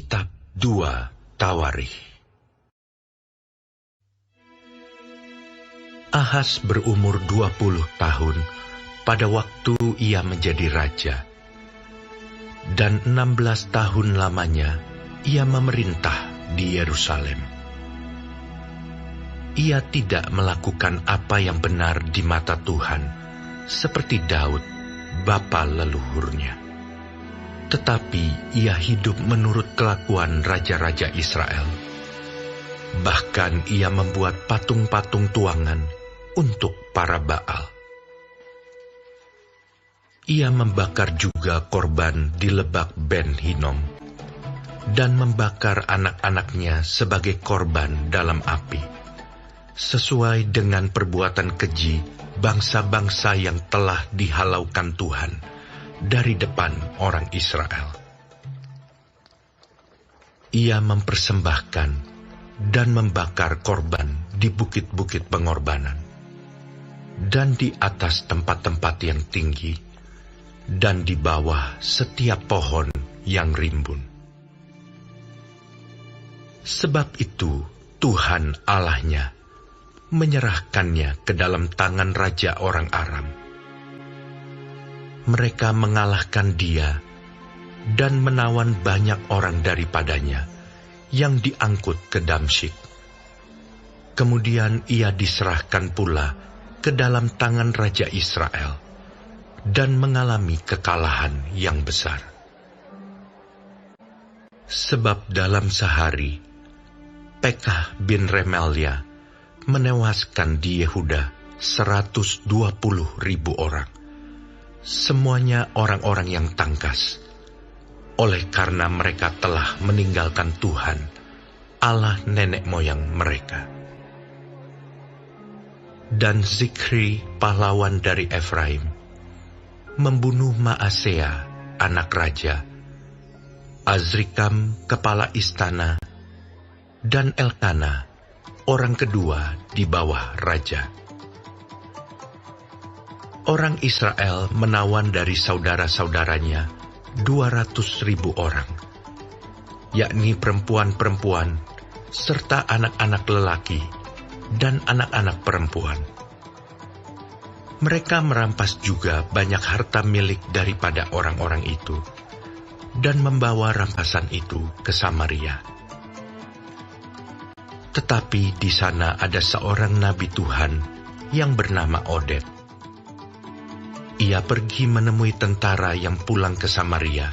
Kitab 2 Tawarikh. Ahaz berumur 20 tahun pada waktu ia menjadi raja, dan 16 tahun lamanya ia memerintah di Yerusalem. Ia tidak melakukan apa yang benar di mata Tuhan, seperti Daud, bapa leluhurnya. Tetapi ia hidup menurut kelakuan raja-raja Israel. Bahkan ia membuat patung-patung tuangan untuk para Baal. Ia membakar juga korban di lebak Ben Hinom, dan membakar anak-anaknya sebagai korban dalam api, sesuai dengan perbuatan keji bangsa-bangsa yang telah dihalaukan Tuhan dari depan orang Israel. Ia mempersembahkan dan membakar korban di bukit-bukit pengorbanan, dan di atas tempat-tempat yang tinggi, dan di bawah setiap pohon yang rimbun. Sebab itu Tuhan Allahnya menyerahkannya ke dalam tangan raja orang Aram. Mereka mengalahkan dia dan menawan banyak orang daripadanya yang diangkut ke Damsyik. Kemudian ia diserahkan pula ke dalam tangan raja Israel dan mengalami kekalahan yang besar. Sebab dalam sehari Pekah bin Remalia menewaskan di Yehuda 120.000 orang, semuanya orang-orang yang tangkas, oleh karena mereka telah meninggalkan Tuhan, Allah nenek moyang mereka. Dan Zikri, pahlawan dari Efraim, membunuh Maasea, anak raja, Azrikam, kepala istana, dan Elkana, orang kedua di bawah raja. Orang Israel menawan dari saudara-saudaranya 200.000 orang, yakni perempuan-perempuan, serta anak-anak lelaki dan anak-anak perempuan. Mereka merampas juga banyak harta milik daripada orang-orang itu, dan membawa rampasan itu ke Samaria. Tetapi di sana ada seorang nabi Tuhan yang bernama Oded. Ia pergi menemui tentara yang pulang ke Samaria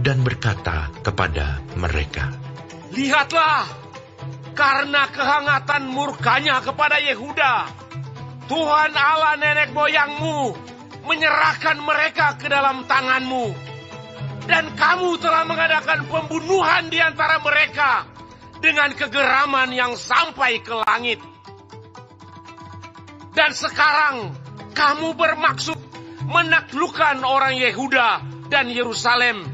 dan berkata kepada mereka, "Lihatlah, karena kehangatan murkanya kepada Yehuda, Tuhan Allah nenek moyangmu menyerahkan mereka ke dalam tanganmu, dan kamu telah mengadakan pembunuhan di antara mereka dengan kegeraman yang sampai ke langit. Dan sekarang kamu bermaksud menaklukkan orang Yehuda dan Yerusalem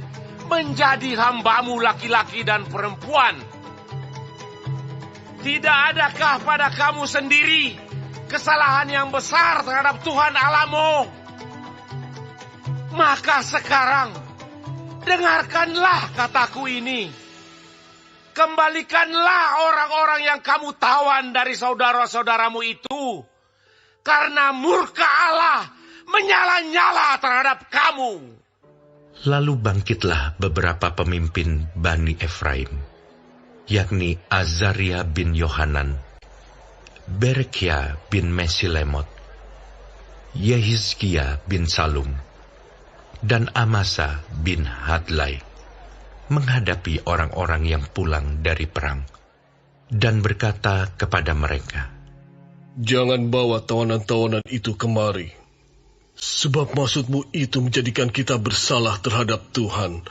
menjadi hambamu laki-laki dan perempuan. Tidak adakah pada kamu sendiri kesalahan yang besar terhadap Tuhan Allahmu? Maka sekarang dengarkanlah kataku ini. Kembalikanlah orang-orang yang kamu tawan dari saudara-saudaramu itu, karena murka Allah menyala-nyala terhadap kamu." Lalu bangkitlah beberapa pemimpin Bani Efraim, yakni Azaria bin Yohanan, Berekia bin Mesilemot, Yehizkia bin Salum, dan Amasa bin Hadlai, menghadapi orang-orang yang pulang dari perang, dan berkata kepada mereka, "Jangan bawa tawanan-tawanan itu kemari, sebab maksudmu itu menjadikan kita bersalah terhadap Tuhan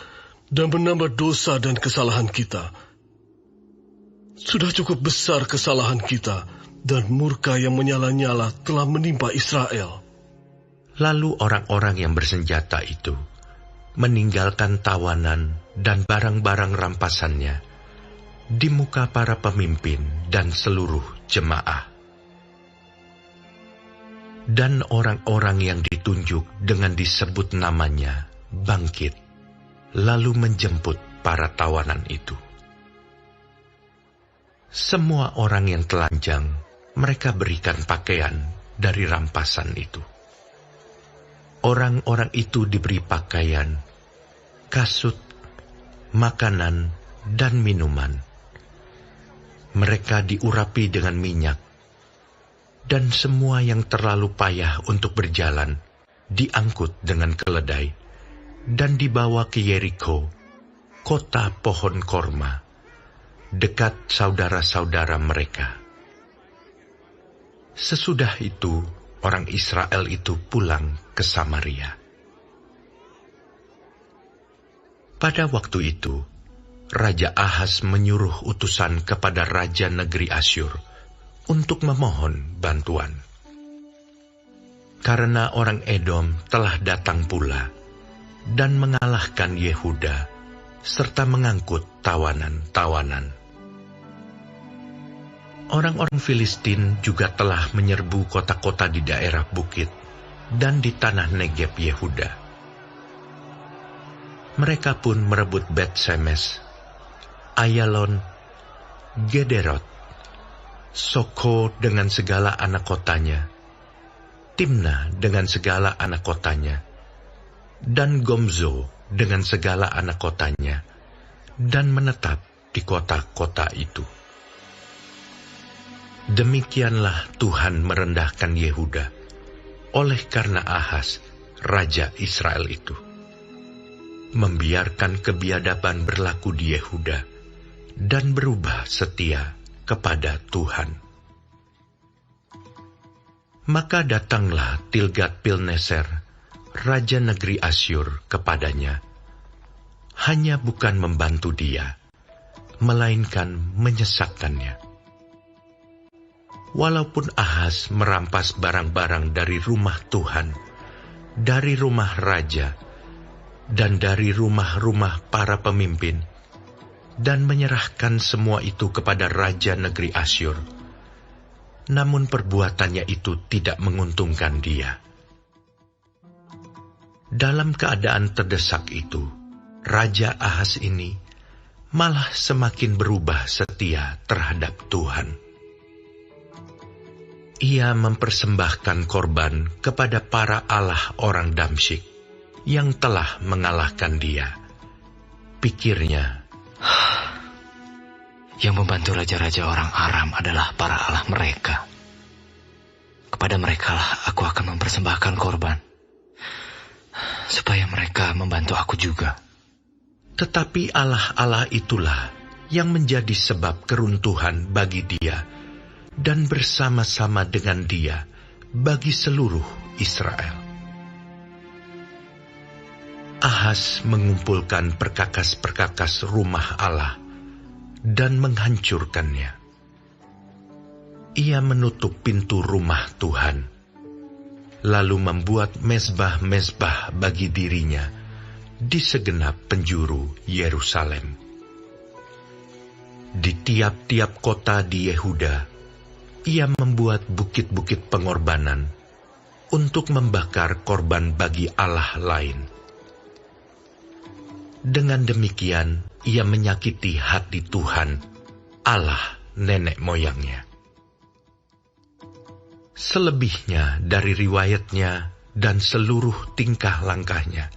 dan menambah dosa dan kesalahan kita. Sudah cukup besar kesalahan kita, dan murka yang menyala-nyala telah menimpa Israel." Lalu orang-orang yang bersenjata itu meninggalkan tawanan dan barang-barang rampasannya di muka para pemimpin dan seluruh jemaah. Dan orang-orang yang ditunjuk dengan disebut namanya bangkit, lalu menjemput para tawanan itu. Semua orang yang telanjang mereka berikan pakaian dari rampasan itu. Orang-orang itu diberi pakaian, kasut, makanan, dan minuman. Mereka diurapi dengan minyak, dan semua yang terlalu payah untuk berjalan diangkut dengan keledai dan dibawa ke Yeriko, kota pohon korma, dekat saudara-saudara mereka. Sesudah itu, orang Israel itu pulang ke Samaria. Pada waktu itu, Raja Ahaz menyuruh utusan kepada Raja Negeri Asyur untuk memohon bantuan. Karena orang Edom telah datang pula dan mengalahkan Yehuda serta mengangkut tawanan-tawanan. Orang-orang Filistin juga telah menyerbu kota-kota di daerah bukit dan di tanah Negeb Yehuda. Mereka pun merebut Bet-Semes, Ayalon, Gederot, Soko dengan segala anak kotanya, Timna dengan segala anak kotanya, dan Gomzo dengan segala anak kotanya, dan menetap di kota-kota itu. Demikianlah Tuhan merendahkan Yehuda oleh karena Ahaz, Raja Israel itu, membiarkan kebiadaban berlaku di Yehuda dan berubah setia kepada Tuhan. Maka datanglah Tilgat-Pilneser, Raja Negeri Asyur, kepadanya, hanya bukan membantu dia, melainkan menyesatkannya. Walaupun Ahaz merampas barang-barang dari rumah Tuhan, dari rumah raja, dan dari rumah-rumah para pemimpin, dan menyerahkan semua itu kepada Raja Negeri Asyur, namun perbuatannya itu tidak menguntungkan dia. Dalam keadaan terdesak itu, Raja Ahaz ini malah semakin berubah setia terhadap Tuhan. Ia mempersembahkan korban kepada para allah orang Damsyik yang telah mengalahkan dia. Pikirnya, yang membantu raja-raja orang Aram adalah para allah mereka. Kepada merekalah aku akan mempersembahkan korban, supaya mereka membantu aku juga. Tetapi allah-allah itulah yang menjadi sebab keruntuhan bagi dia dan bersama-sama dengan dia bagi seluruh Israel. Ahaz mengumpulkan perkakas-perkakas rumah Allah dan menghancurkannya. Ia menutup pintu rumah Tuhan, lalu membuat mezbah-mezbah bagi dirinya di segenap penjuru Yerusalem. Di tiap-tiap kota di Yehuda, ia membuat bukit-bukit pengorbanan untuk membakar korban bagi allah lain. Dengan demikian, ia menyakiti hati Tuhan, Allah nenek moyangnya. Selebihnya dari riwayatnya dan seluruh tingkah langkahnya,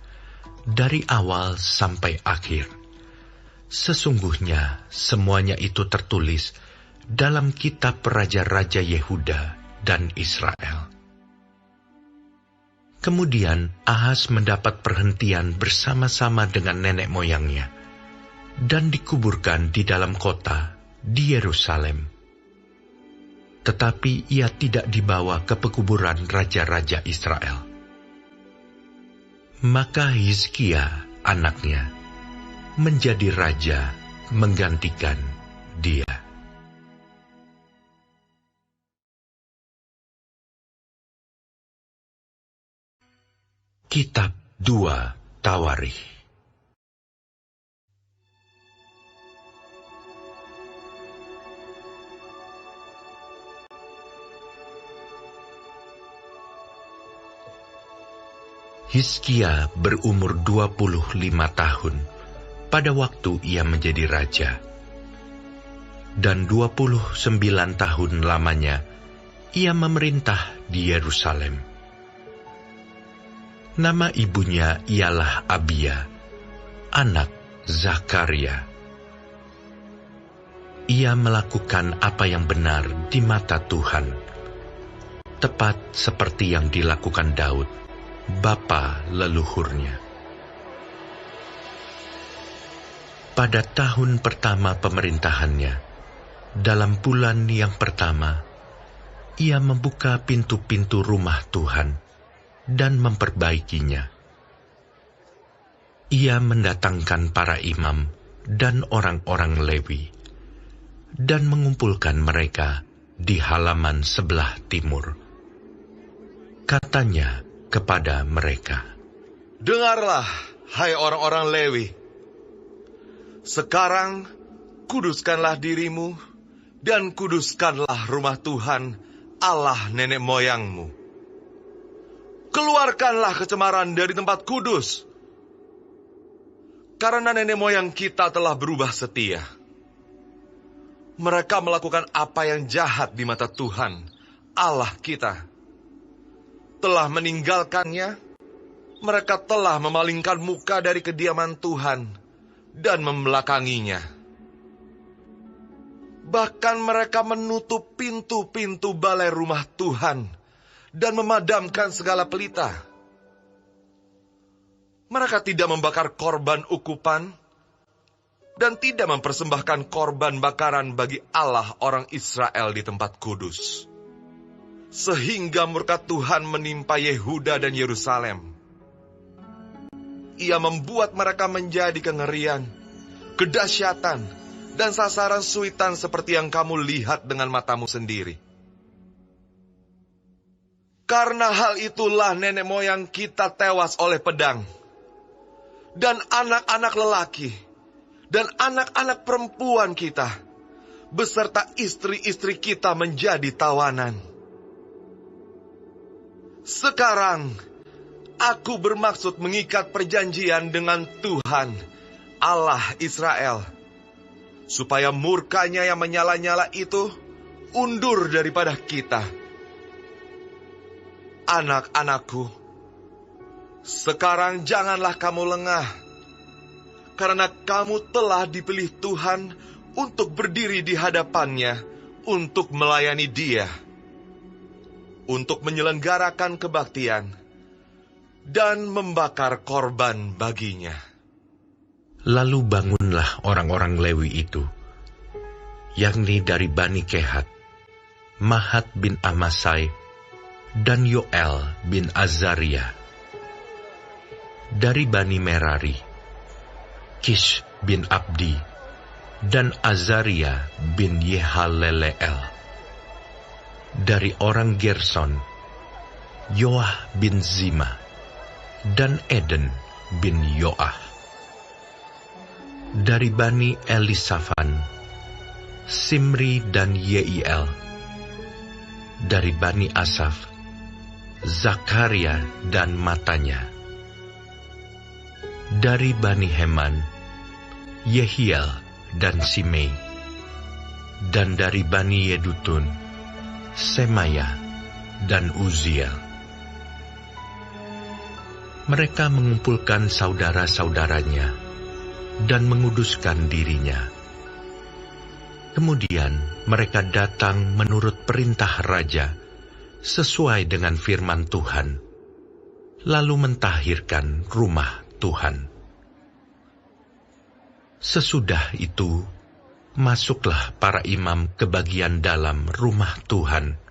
dari awal sampai akhir, sesungguhnya semuanya itu tertulis dalam kitab Raja-Raja Yehuda dan Israel. Kemudian Ahaz mendapat perhentian bersama-sama dengan nenek moyangnya, dan dikuburkan di dalam kota di Yerusalem. Tetapi ia tidak dibawa ke pekuburan raja-raja Israel. Maka Hizkia, anaknya, menjadi raja menggantikan dia. Kitab 2 Tawarikh. Hizkia berumur 25 tahun pada waktu ia menjadi raja. Dan 29 tahun lamanya ia memerintah di Yerusalem. Nama ibunya ialah Abia, anak Zakaria. Ia melakukan apa yang benar di mata Tuhan, tepat seperti yang dilakukan Daud, bapa leluhurnya. Pada tahun pertama pemerintahannya, dalam bulan yang pertama, ia membuka pintu-pintu rumah Tuhan dan memperbaikinya. Ia mendatangkan para imam dan orang-orang Lewi, dan mengumpulkan mereka di halaman sebelah timur. Katanya kepada mereka, "Dengarlah, hai orang-orang Lewi. Sekarang kuduskanlah dirimu dan kuduskanlah rumah Tuhan, Allah nenek moyangmu. Keluarkanlah kecemaran dari tempat kudus, karena nenek moyang kita telah berubah setia. Mereka melakukan apa yang jahat di mata Tuhan, Allah kita. Telah meninggalkannya, mereka telah memalingkan muka dari kediaman Tuhan dan membelakanginya. Bahkan mereka menutup pintu-pintu balai rumah Tuhan dan memadamkan segala pelita. Mereka tidak membakar korban ukupan dan tidak mempersembahkan korban bakaran bagi Allah orang Israel di tempat kudus. Sehingga murka Tuhan menimpa Yehuda dan Yerusalem. Ia membuat mereka menjadi kengerian, kedahsyatan, dan sasaran suitan seperti yang kamu lihat dengan matamu sendiri. Karena hal itulah nenek moyang kita tewas oleh pedang, dan anak-anak lelaki, dan anak-anak perempuan kita, beserta istri-istri kita menjadi tawanan. Sekarang, aku bermaksud mengikat perjanjian dengan Tuhan, Allah Israel, supaya murkanya yang menyala-nyala itu undur daripada kita. Anak-anakku, sekarang janganlah kamu lengah, karena kamu telah dipilih Tuhan untuk berdiri di hadapannya, untuk melayani Dia, untuk menyelenggarakan kebaktian, dan membakar korban baginya. Lalu bangunlah orang-orang Lewi itu, yakni dari Bani Kehat, Mahat bin Amasai, dan Yoel bin Azaria. Dari Bani Merari, Kish bin Abdi, dan Azaria bin Yehaleleel. Dari orang Gerson, Yoah bin Zima, dan Eden bin Yoah. Dari Bani Elisafan, Simri dan Yeiel. Dari Bani Asaf, Zakaria dan Matanya. Dari Bani Heman, Yehiel dan Simei. Dan dari Bani Yedutun, Semaya dan Uziel. Mereka mengumpulkan saudara-saudaranya dan menguduskan dirinya. Kemudian mereka datang menurut perintah raja, sesuai dengan firman Tuhan, lalu mentahirkan rumah Tuhan. Sesudah itu, masuklah para imam ke bagian dalam rumah Tuhan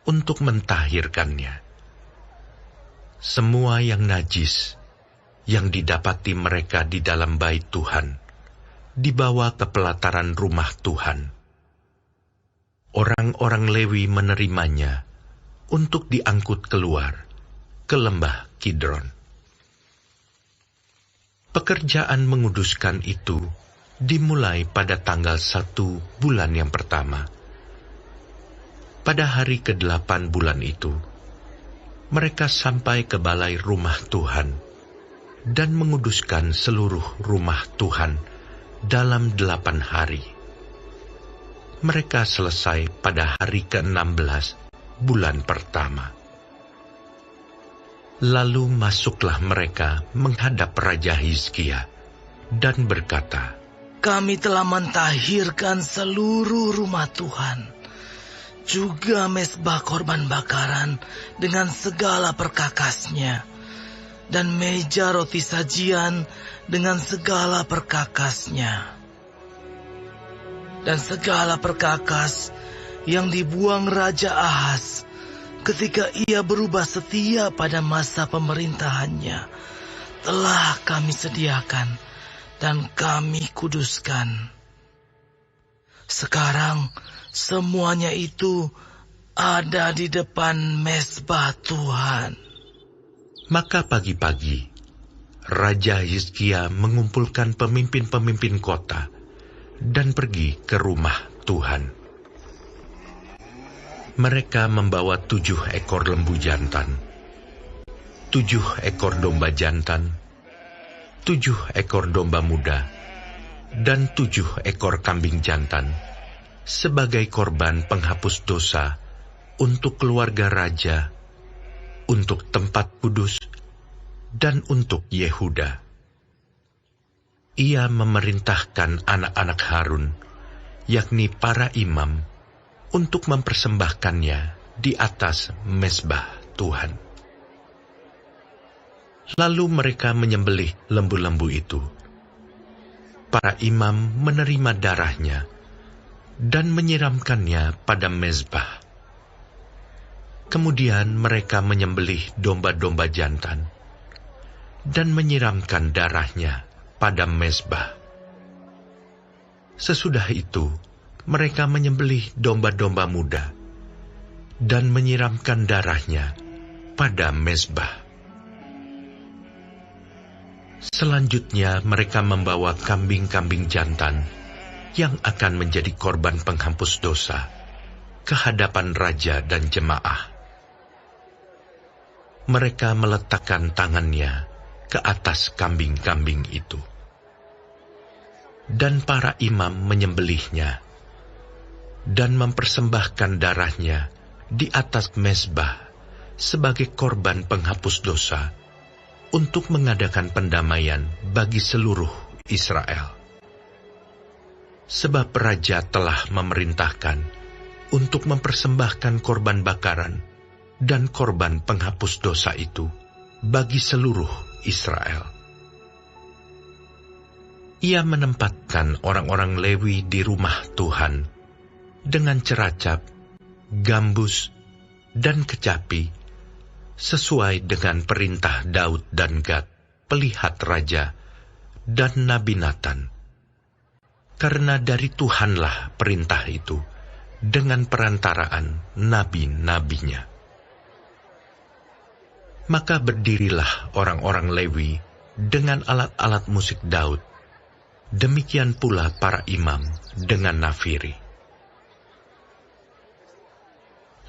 untuk mentahirkannya. Semua yang najis yang didapati mereka di dalam bait Tuhan dibawa ke pelataran rumah Tuhan. Orang-orang Lewi menerimanya untuk diangkut keluar ke lembah Kidron. Pekerjaan menguduskan itu dimulai pada tanggal 1 bulan yang pertama. Pada hari ke-8 bulan itu, mereka sampai ke balai rumah Tuhan dan menguduskan seluruh rumah Tuhan dalam 8 hari. Mereka selesai pada hari ke-16 bulan pertama. Lalu masuklah mereka menghadap Raja Hizkia dan berkata, Kami telah mentahirkan seluruh rumah Tuhan, juga mezbah korban bakaran dengan segala perkakasnya, dan meja roti sajian dengan segala perkakasnya, dan segala perkakas yang dibuang Raja Ahaz ketika ia berubah setia pada masa pemerintahannya, telah kami sediakan dan kami kuduskan. Sekarang semuanya itu ada di depan mezbah Tuhan. Maka pagi-pagi, Raja Hizkia mengumpulkan pemimpin-pemimpin kota dan pergi ke rumah Tuhan. Mereka membawa 7 ekor lembu jantan, 7 ekor domba jantan, 7 ekor domba muda, dan 7 ekor kambing jantan sebagai korban penghapus dosa untuk keluarga raja, untuk tempat kudus, dan untuk Yehuda. Ia memerintahkan anak-anak Harun, yakni para imam, untuk mempersembahkannya di atas mezbah Tuhan. Lalu mereka menyembelih lembu-lembu itu. Para imam menerima darahnya dan menyiramkannya pada mezbah. Kemudian mereka menyembelih domba-domba jantan dan menyiramkan darahnya pada mezbah. Sesudah itu, mereka menyembelih domba-domba muda dan menyiramkan darahnya pada mezbah. Selanjutnya mereka membawa kambing-kambing jantan yang akan menjadi korban penghapus dosa ke hadapan raja dan jemaah. Mereka meletakkan tangannya ke atas kambing-kambing itu, dan para imam menyembelihnya dan mempersembahkan darahnya di atas mezbah sebagai korban penghapus dosa untuk mengadakan pendamaian bagi seluruh Israel. Sebab raja telah memerintahkan untuk mempersembahkan korban bakaran dan korban penghapus dosa itu bagi seluruh Israel. Ia menempatkan orang-orang Lewi di rumah Tuhan dengan ceracap, gambus, dan kecapi, sesuai dengan perintah Daud dan Gad, pelihat raja, dan Nabi Natan. Karena dari Tuhanlah perintah itu, dengan perantaraan nabi-nabinya. Maka berdirilah orang-orang Lewi dengan alat-alat musik Daud, demikian pula para imam dengan nafiri.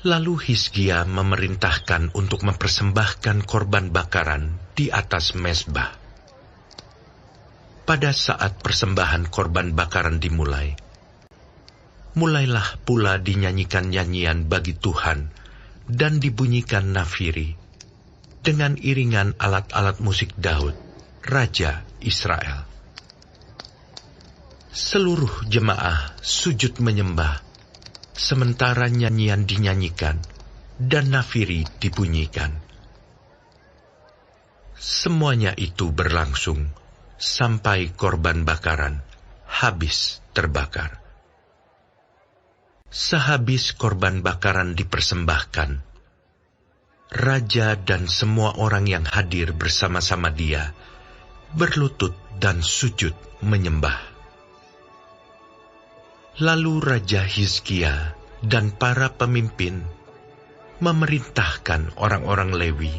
Lalu Hizkia memerintahkan untuk mempersembahkan korban bakaran di atas mezbah. Pada saat persembahan korban bakaran dimulai, mulailah pula dinyanyikan nyanyian bagi Tuhan dan dibunyikan nafiri dengan iringan alat-alat musik Daud, Raja Israel. Seluruh jemaah sujud menyembah, sementara nyanyian dinyanyikan dan nafiri dibunyikan. Semuanya itu berlangsung sampai korban bakaran habis terbakar. Sehabis korban bakaran dipersembahkan, raja dan semua orang yang hadir bersama-sama dia berlutut dan sujud menyembah. Lalu Raja Hizkia dan para pemimpin memerintahkan orang-orang Lewi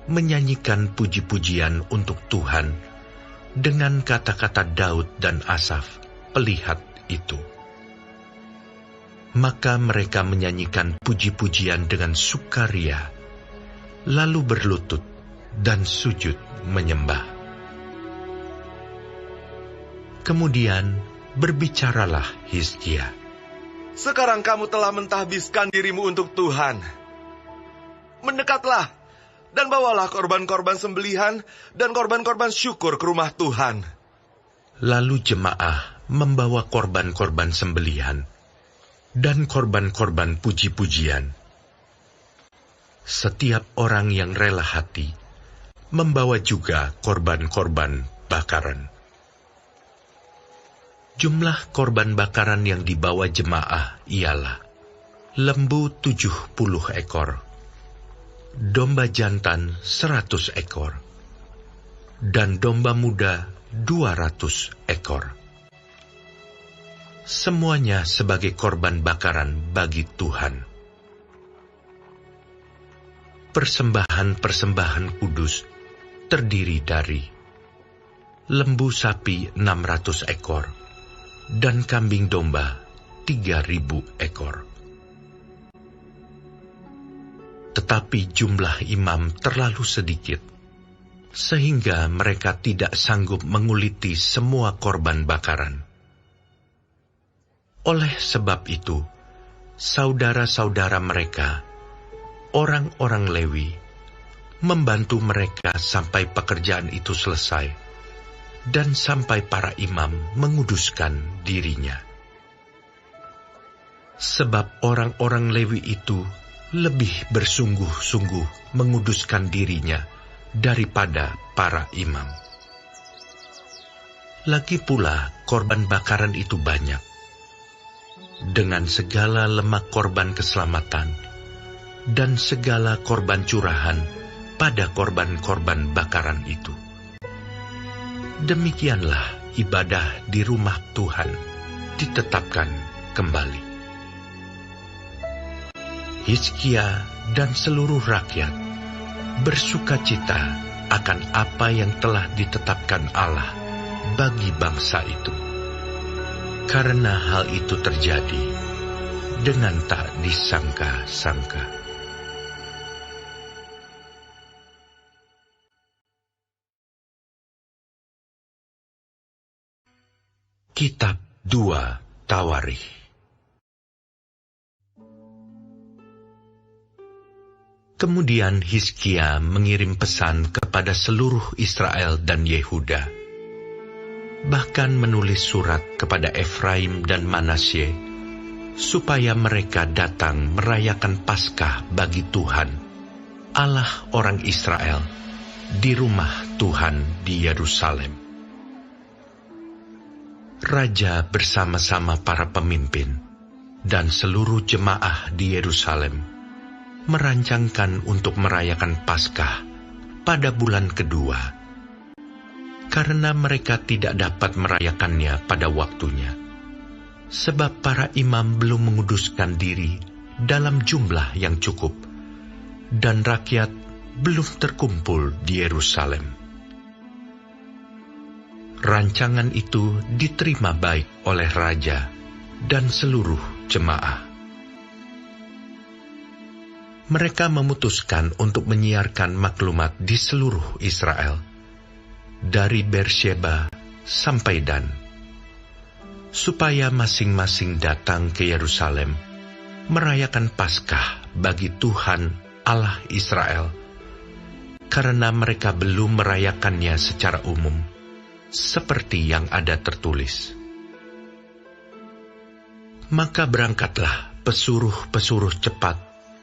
menyanyikan puji-pujian untuk Tuhan dengan kata-kata Daud dan Asaf, pelihat itu. Maka mereka menyanyikan puji-pujian dengan sukaria, lalu berlutut dan sujud menyembah. Kemudian berbicaralah Hizkia. Sekarang kamu telah mentahbiskan dirimu untuk Tuhan. Mendekatlah dan bawalah korban-korban sembelihan dan korban-korban syukur ke rumah Tuhan. Lalu jemaah membawa korban-korban sembelihan dan korban-korban puji-pujian. Setiap orang yang rela hati membawa juga korban-korban bakaran. Jumlah korban bakaran yang dibawa jemaah ialah lembu 70 ekor, domba jantan 100 ekor, dan domba muda 200 ekor. Semuanya sebagai korban bakaran bagi Tuhan. Persembahan-persembahan kudus terdiri dari lembu sapi 600 ekor, dan kambing domba 3.000 ekor. Tetapi jumlah imam terlalu sedikit, sehingga mereka tidak sanggup menguliti semua korban bakaran. Oleh sebab itu, saudara-saudara mereka, orang-orang Lewi, membantu mereka sampai pekerjaan itu selesai, dan sampai para imam menguduskan dirinya. Sebab orang-orang Lewi itu lebih bersungguh-sungguh menguduskan dirinya daripada para imam. Lagi pula korban bakaran itu banyak, dengan segala lemak korban keselamatan dan segala korban curahan pada korban-korban bakaran itu. Demikianlah ibadah di rumah Tuhan ditetapkan kembali. Hizkia dan seluruh rakyat bersukacita akan apa yang telah ditetapkan Allah bagi bangsa itu, karena hal itu terjadi dengan tak disangka-sangka. Kitab 2 Tawarikh. Kemudian Hizkia mengirim pesan kepada seluruh Israel dan Yehuda, bahkan menulis surat kepada Efraim dan Manasye, supaya mereka datang merayakan Paskah bagi Tuhan, Allah orang Israel, di rumah Tuhan di Yerusalem. Raja bersama-sama para pemimpin dan seluruh jemaah di Yerusalem merancangkan untuk merayakan Paskah pada bulan kedua, karena mereka tidak dapat merayakannya pada waktunya, sebab para imam belum menguduskan diri dalam jumlah yang cukup, dan rakyat belum terkumpul di Yerusalem. Rancangan itu diterima baik oleh raja dan seluruh jemaah. Mereka memutuskan untuk menyiarkan maklumat di seluruh Israel, dari Beersheba sampai Dan, supaya masing-masing datang ke Yerusalem merayakan Paskah bagi Tuhan Allah Israel, karena mereka belum merayakannya secara umum, seperti yang ada tertulis. Maka berangkatlah pesuruh-pesuruh cepat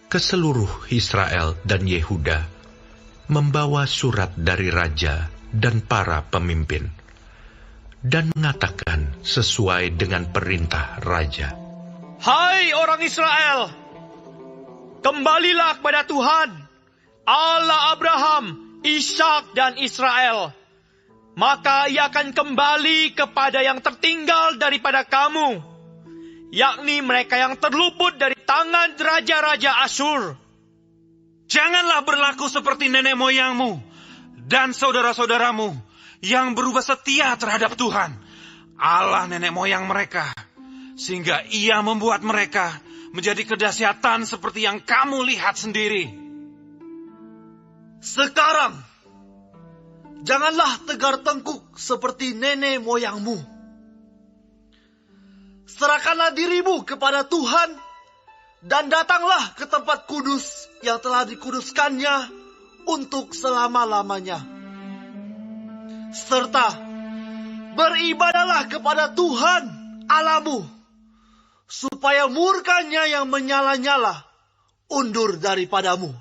ke seluruh Israel dan Yehuda, membawa surat dari raja dan para pemimpin, dan mengatakan sesuai dengan perintah raja. Hai orang Israel, kembalilah kepada Tuhan, Allah Abraham, Ishak dan Israel. Maka ia akan kembali kepada yang tertinggal daripada kamu, yakni mereka yang terluput dari tangan raja-raja Asyur. Janganlah berlaku seperti nenek moyangmu dan saudara-saudaramu yang berubah setia terhadap Tuhan, Allah nenek moyang mereka, sehingga ia membuat mereka menjadi kedahsyatan seperti yang kamu lihat sendiri. Sekarang, janganlah tegar tengkuk seperti nenek moyangmu. serahkanlah dirimu kepada Tuhan, dan datanglah ke tempat kudus yang telah dikuduskannya untuk selama-lamanya. Serta beribadahlah kepada Tuhan Allahmu, supaya murkanya yang menyala-nyala undur daripadamu.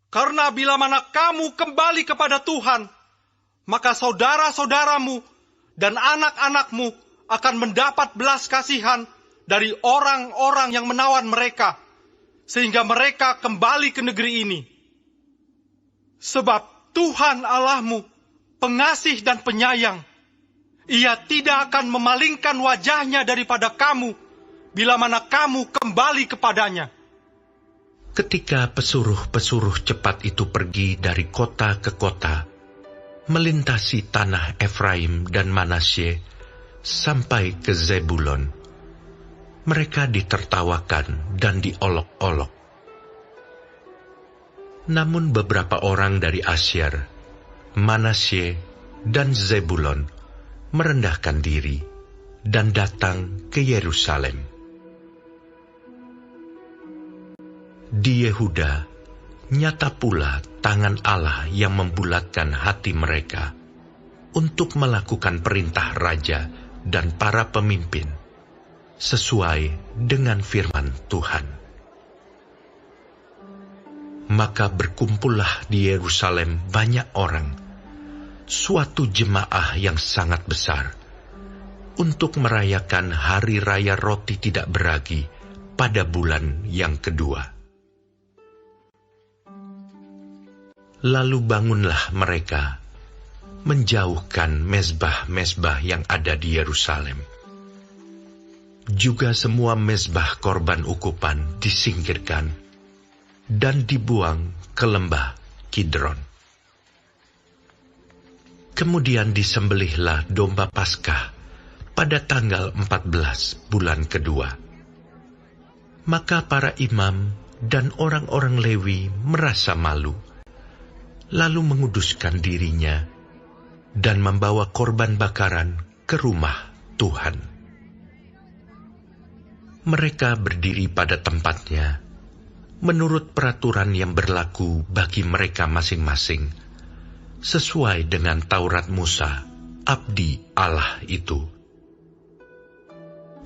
Karena bila mana kamu kembali kepada Tuhan, maka saudara-saudaramu dan anak-anakmu akan mendapat belas kasihan dari orang-orang yang menawan mereka, sehingga mereka kembali ke negeri ini. Sebab Tuhan Allahmu pengasih dan penyayang. Ia tidak akan memalingkan wajahnya daripada kamu bila mana kamu kembali kepadanya. Ketika pesuruh-pesuruh cepat itu pergi dari kota ke kota, melintasi tanah Efraim dan Manasye sampai ke Zebulon, mereka ditertawakan dan diolok-olok. Namun beberapa orang dari Asyer, Manasye, dan Zebulon merendahkan diri dan datang ke Yerusalem. Di Yehuda, nyata pula tangan Allah yang membulatkan hati mereka untuk melakukan perintah raja dan para pemimpin sesuai dengan firman Tuhan. Maka berkumpullah di Yerusalem banyak orang, suatu jemaah yang sangat besar, untuk merayakan hari raya roti tidak beragi pada bulan yang kedua. Lalu bangunlah mereka, menjauhkan mezbah-mezbah yang ada di Yerusalem. Juga semua mezbah korban ukupan disingkirkan dan dibuang ke lembah Kidron. Kemudian disembelihlah domba Paskah pada tanggal 14 bulan kedua. Maka para imam dan orang-orang Lewi merasa malu, lalu menguduskan dirinya dan membawa korban bakaran ke rumah Tuhan. Mereka berdiri pada tempatnya, menurut peraturan yang berlaku bagi mereka masing-masing, sesuai dengan Taurat Musa, abdi Allah itu.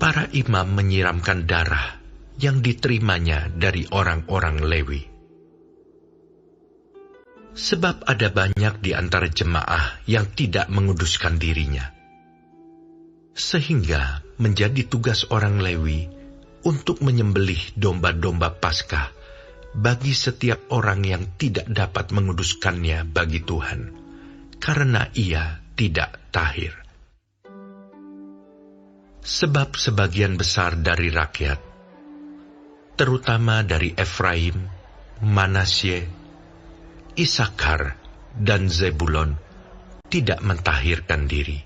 Para imam menyiramkan darah yang diterimanya dari orang-orang Lewi. Sebab ada banyak di antara jemaah yang tidak menguduskan dirinya, sehingga menjadi tugas orang Lewi untuk menyembelih domba-domba Paskah bagi setiap orang yang tidak dapat menguduskannya bagi Tuhan, karena ia tidak tahir. Sebab sebagian besar dari rakyat, terutama dari Efraim, Manasye, Isakar, dan Zebulon, tidak mentahirkan diri.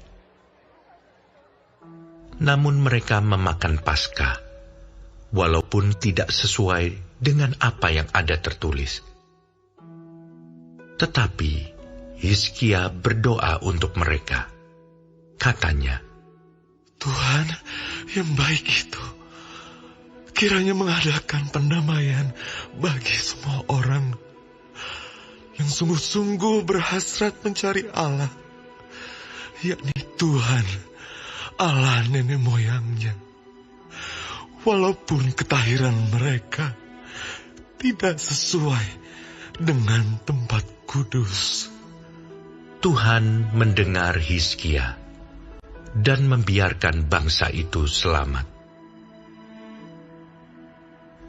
Namun mereka memakan Paskah, walaupun tidak sesuai dengan apa yang ada tertulis. Tetapi Hizkia berdoa untuk mereka. Katanya, Tuhan yang baik itu kiranya mengadakan pendamaian bagi semua orang yang sungguh-sungguh berhasrat mencari Allah, yakni Tuhan, Allah nenek moyangnya. Walaupun ketahiran mereka tidak sesuai dengan tempat kudus. Tuhan mendengar Hizkia dan membiarkan bangsa itu selamat.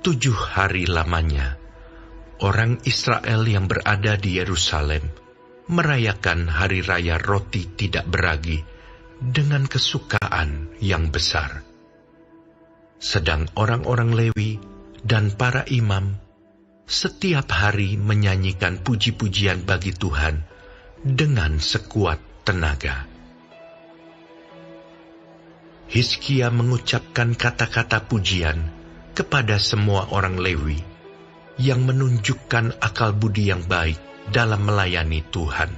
7 hari lamanya, orang Israel yang berada di Yerusalem merayakan hari raya roti tidak beragi dengan kesukaan yang besar. Sedang orang-orang Lewi dan para imam setiap hari menyanyikan puji-pujian bagi Tuhan dengan sekuat tenaga. Hizkia mengucapkan kata-kata pujian kepada semua orang Lewi yang menunjukkan akal budi yang baik dalam melayani Tuhan.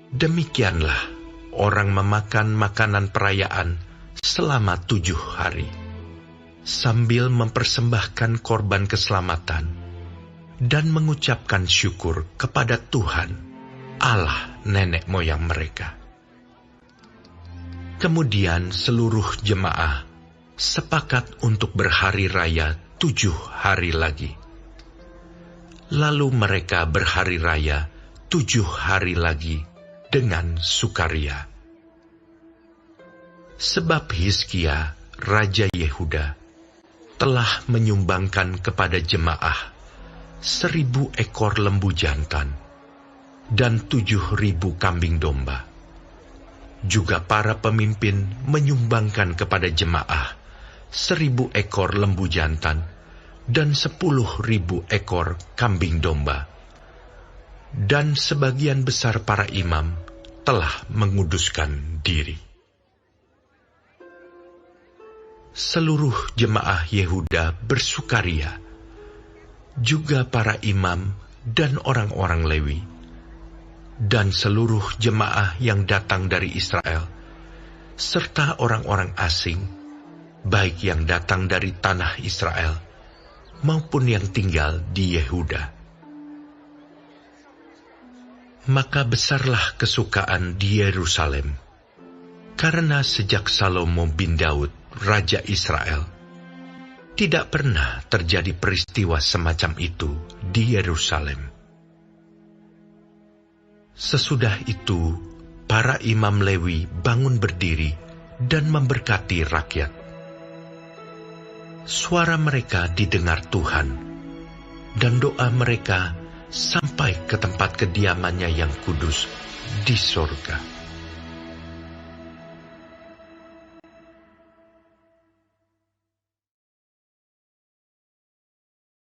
Demikianlah orang memakan makanan perayaan selama 7 hari, sambil mempersembahkan korban keselamatan dan mengucapkan syukur kepada Tuhan, Allah nenek moyang mereka. Kemudian seluruh jemaah sepakat untuk berhari raya 7 hari lagi. Lalu mereka berhari raya 7 hari lagi dengan sukaria. Sebab Hizkia, Raja Yehuda, telah menyumbangkan kepada jemaah 1.000 ekor lembu jantan dan 7.000 kambing domba. Juga para pemimpin menyumbangkan kepada jemaah 1.000 ekor lembu jantan dan 10.000 ekor kambing domba. Dan sebagian besar para imam telah menguduskan diri. Seluruh jemaah Yehuda bersukaria, juga para imam dan orang-orang Lewi, dan seluruh jemaah yang datang dari Israel, serta orang-orang asing, baik yang datang dari tanah Israel, maupun yang tinggal di Yehuda. Maka besarlah kesukaan di Yerusalem, karena sejak Salomo bin Daud, Raja Israel, tidak pernah terjadi peristiwa semacam itu di Yerusalem. Sesudah itu, para imam Lewi bangun berdiri dan memberkati rakyat. Suara mereka didengar Tuhan, dan doa mereka sampai ke tempat kediamannya yang kudus di sorga.